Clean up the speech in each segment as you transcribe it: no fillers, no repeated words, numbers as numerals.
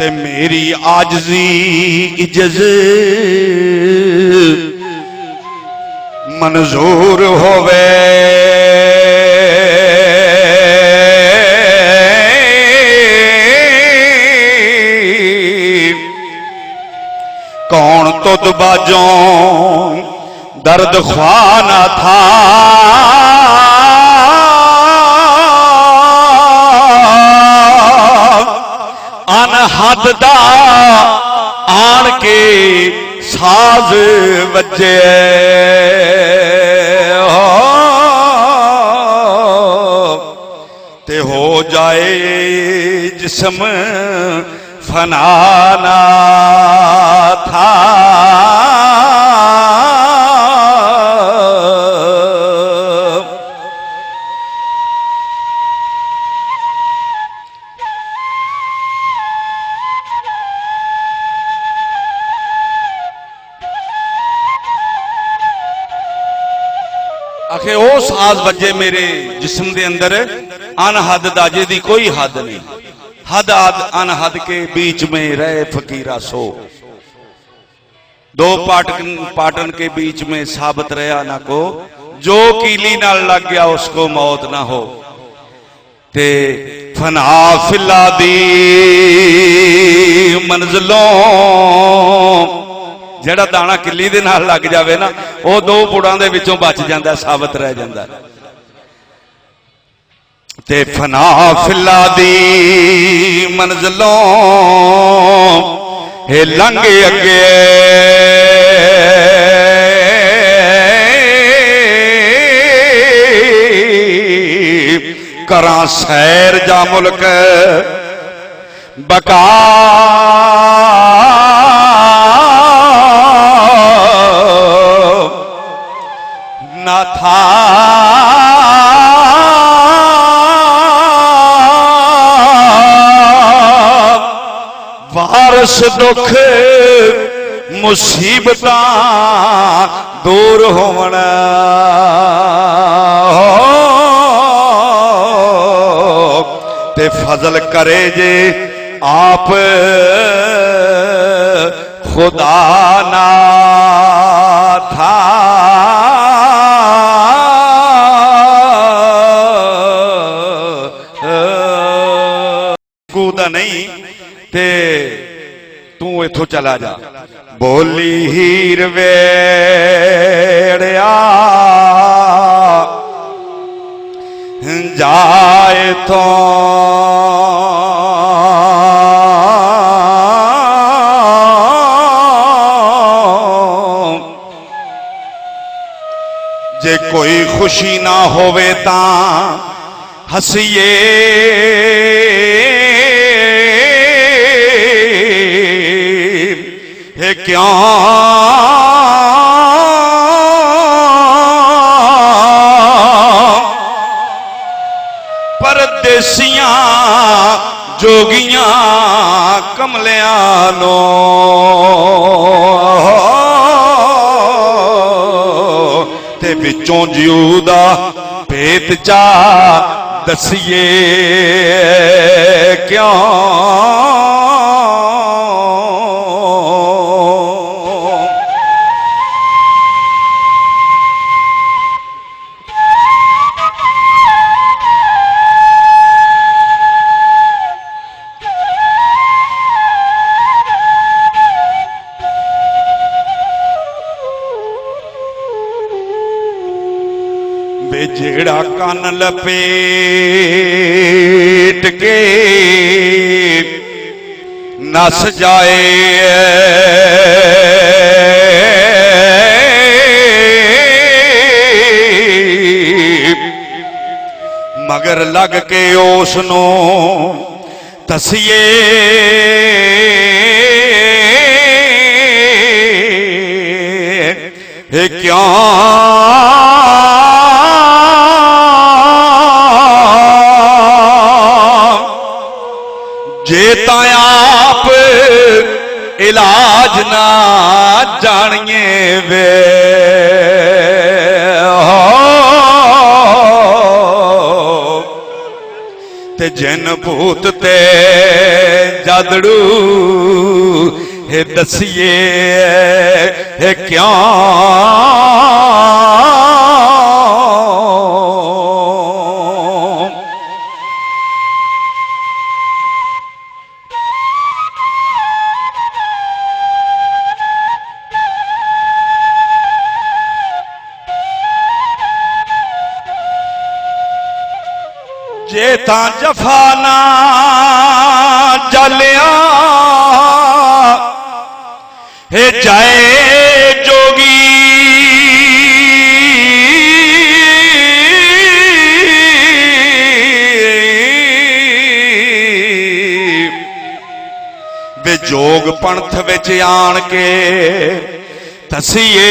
ते मेरी आजजी इज्जत मंजूर होवे। कौन तुद बाजों दर्द ख्वाना था, अनहद दा आन के साज बजे ते हो जाए जिस्म फनाना था। आखे ओ साज बजे मेरे जिस्म दे अंदर, अनहद दाजे दी कोई हद नहीं। हद अनहद के बीच में रहे फकीरा सो, दो पाटन के बीच में साबित रहा ना को, जो कीली नाल लग गया उसको मौत ना हो। ते फना फिला दी मंजिलों, जेड़ा दाना किली दे नाल लग जावे ना, वो दो पुड़ां दे विचों बच जांदा, साबित रह जांदा। ते फना फिला दी मंजिलों हे लंघे अगे, करा सैर जा मुल्क बका ना था। वारस दुख मुसीबत दूर होवना, ते फजल करे जे आप खुदा ना था। कूदा नहीं ते तू इथों चला जा। बोली हीर वेड़िया जाए तो जे कोई खुशी ना होवे ता हसीए, हे क्यों परदेसियां जोगियां कमलियां नो, ते विचों जिऊदा भेत चा दसिए क्यों। जेड़ा कान लपेट के नस जाए, मगर लग के उसनो तसिए, हे क्यों जेता आप इलाज ना जानिए वे, ते जिन भूत ते जादड़ू हे दसिए हे क्यों जे तां जफा ना जलिया हे जाए जोगी वे जोग पंथ विच आण के दसिए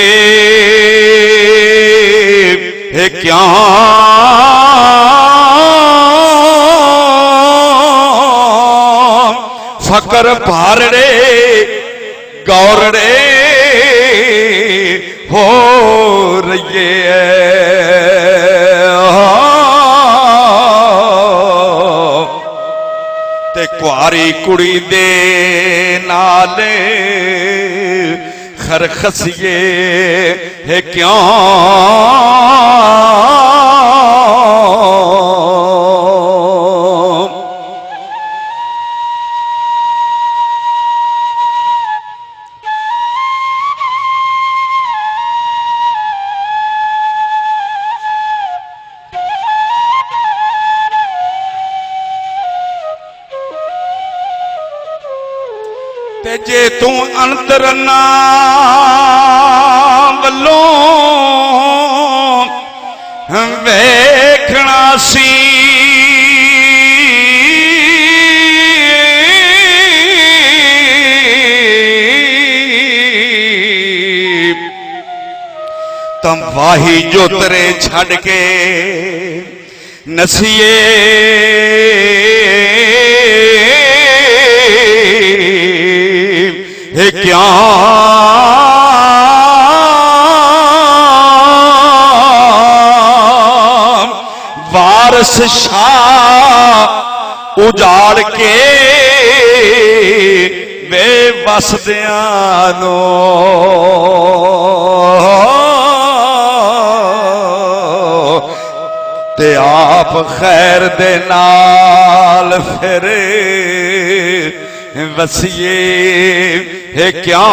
हे क्या फकर भारड़े गौरड़े हो रही ते कुआरी कुड़ी दे नाले खरखसिए है क्यों ते जे तू अंतर ना वलों वेखना सी तम वाही जो तरे छड़ के नसीए हे क्या वारस शाह उजाड़ के वे वसदियां नो ते आप खैर दे नाल फिरे वसिए है क्या